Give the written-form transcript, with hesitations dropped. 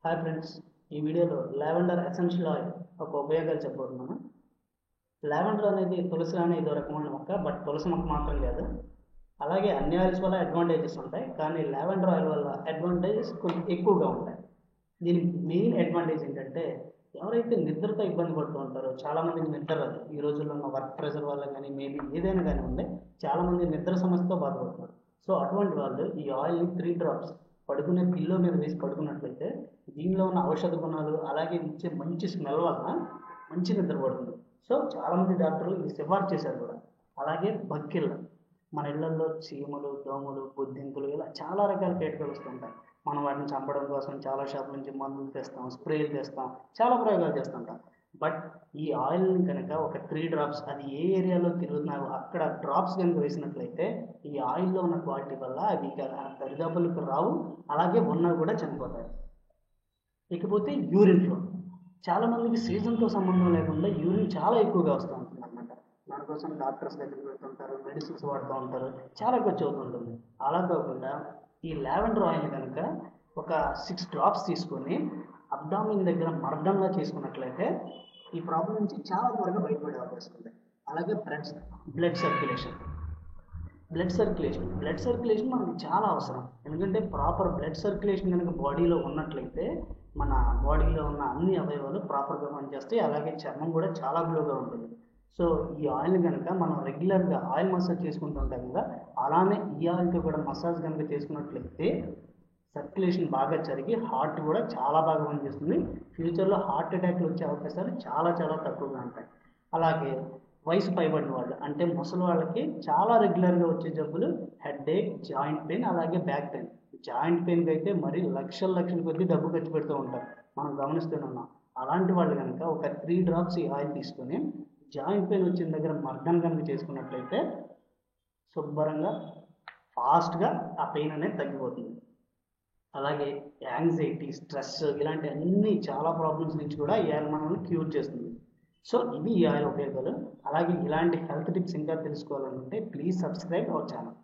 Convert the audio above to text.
Hi friends, ఈ వీడియోలో lavender essential oil ఒక ఉపయోగాలు చెప్పబోతున్నాను. లావెండర్ అనేది తులసిలోనే ఇదో రకమైన మొక్క, బట్ తులసి మొక్క మాత్రం కాదు. అలాగే అన్ని ఆయిల్స్ వల్ల అడ్వాంటేజెస్ ఉంటాయి, కానీ లావెండర్ ఆయిల్ వల్ల అడ్వాంటేజెస్ కొంచెం ఎక్కువగా ఉంటాయి. దీని మెయిన్ అడ్వాంటేజ్ ఏంటంటే, ఎవరైతే నిద్రతో ఇబ్బంది పడుతూ ఉంటారో, చాలామందికి నిద్ర రాదు. ఈ రోజుల్లో ఉన్న వర్క్ ప్రెషర్ వల్ల కానీ మేబీ ఏదైనా కానీ ఉంది, చాలామంది నిద్ర సమస్యతో బాధపడుతున్నారు. సో అటువంటి వాళ్ళు ఈ ఆయిల్ని 3 డ్రాప్స్ పడుకునే పిల్లో మీద వేసి పడుకున్నట్లయితే దీనిలో ఉన్న ఔషధ గుణాలు అలాగే ఇచ్చే మంచి స్మెల్ వల్ల మంచి నిద్ర పడుతుంది. సో చాలామంది డాక్టర్లు ఇది సిఫార్సు చేశారు కూడా. అలాగే బక్కిళ్ళ, మన ఇళ్లలో చీమలు, దోమలు, బొద్దింకలు ఇలా చాలా రకాల కీటకాలు వస్తుంటాయి. మనం వాటిని చంపడం కోసం చాలా షాపుల నుంచి మందులు తెస్తాం, స్ప్రేలు తెస్తాం, చాలా ప్రయోగాలు చేస్తుంటాం. బట్ ఈ ఆయిల్ని కనుక ఒక 3 డ్రాప్స్, అది ఏ ఏరియాలో తిరుగుతున్నారో అక్కడ డ్రాప్స్ కనుక వేసినట్లయితే ఈ ఆయిల్లో ఉన్న క్వాలిటీ వల్ల అవి దరిదాపులకు రావు, అలాగే ఉన్నా కూడా చనిపోతాయి. ఇకపోతే యూరిన్ ఫ్లో, చాలామందికి సీజన్తో సంబంధం లేకుండా యూరిన్ చాలా ఎక్కువగా వస్తూ ఉంటుంది అనమాట. దానికోసం డాక్టర్స్ దగ్గరికి వెళ్తుంటారు, మెడిసిన్స్ వాడుతూ ఉంటారు, చాలా ఖర్చు అవుతుంటుంది. అలా కాకుండా ఈ లావెండర్ ఆయిల్ కనుక ఒక 6 డ్రాప్స్ తీసుకొని అబ్డామిన్ దగ్గర మర్దంగా చేసుకున్నట్లయితే ఈ ప్రాబ్లం నుంచి చాలా త్వరగా బయటపడే అవకాశం ఉంది. అలాగే బ్లడ్ సర్క్యులేషన్ మనకి చాలా అవసరం. ఎందుకంటే ప్రాపర్ బ్లడ్ సర్క్యులేషన్ కనుక బాడీలో ఉన్నట్లయితే మన బాడీలో ఉన్న అన్ని అవయవాలు ప్రాపర్గా పనిచేస్తాయి. అలాగే చర్మం కూడా చాలా గ్లోగా ఉంటుంది. సో ఈ ఆయిల్ని కనుక మనం రెగ్యులర్గా ఆయిల్ మసాజ్ చేసుకుంటూ ఉంటాం కదా, అలానే ఈ ఆయిల్తో కూడా మసాజ్ కనుక చేసుకున్నట్లయితే సర్క్యులేషన్ బాగా జరిగి హార్ట్ కూడా చాలా బాగా పనిచేస్తుంది. ఫ్యూచర్లో హార్ట్ అటాక్లు వచ్చే అవకాశాలు చాలా చాలా తక్కువగా ఉంటాయి. అలాగే వయసు పైబడిన వాళ్ళు, అంటే ముసలి వాళ్ళకి చాలా రెగ్యులర్గా వచ్చే జబ్బులు హెడేక్, జాయింట్ పెయిన్, అలాగే బ్యాక్ పెయిన్. జాయింట్ పెయిన్కి అయితే మరి లక్షల కొద్దీ డబ్బు ఖర్చు పెడుతూ ఉంటారు, మనం గమనిస్తూనే ఉన్నాం. అలాంటి వాళ్ళు కనుక ఒక 3 డ్రాప్స్ ఈ ఆయిల్ తీసుకొని జాయింట్ పెయిన్ వచ్చిన దగ్గర మర్దన కనుక చేసుకున్నట్లయితే శుభ్రంగా ఫాస్ట్గా ఆ పెయిన్ అనేది తగ్గిపోతుంది. అలాగే యాంగ్జైటీ, స్ట్రెస్ ఇలాంటి అన్ని చాలా ప్రాబ్లమ్స్ నుంచి కూడా ఈ ఆయిల్ మనల్ని క్యూర్ చేస్తుంది. సో ఇవి ఈ ఆయిల్ ఉపయోగాలు. అలాగే ఇలాంటి హెల్త్ టిప్స్ ఇంకా తెలుసుకోవాలనుకుంటే ప్లీజ్ సబ్స్క్రైబ్ అవర్ ఛానల్.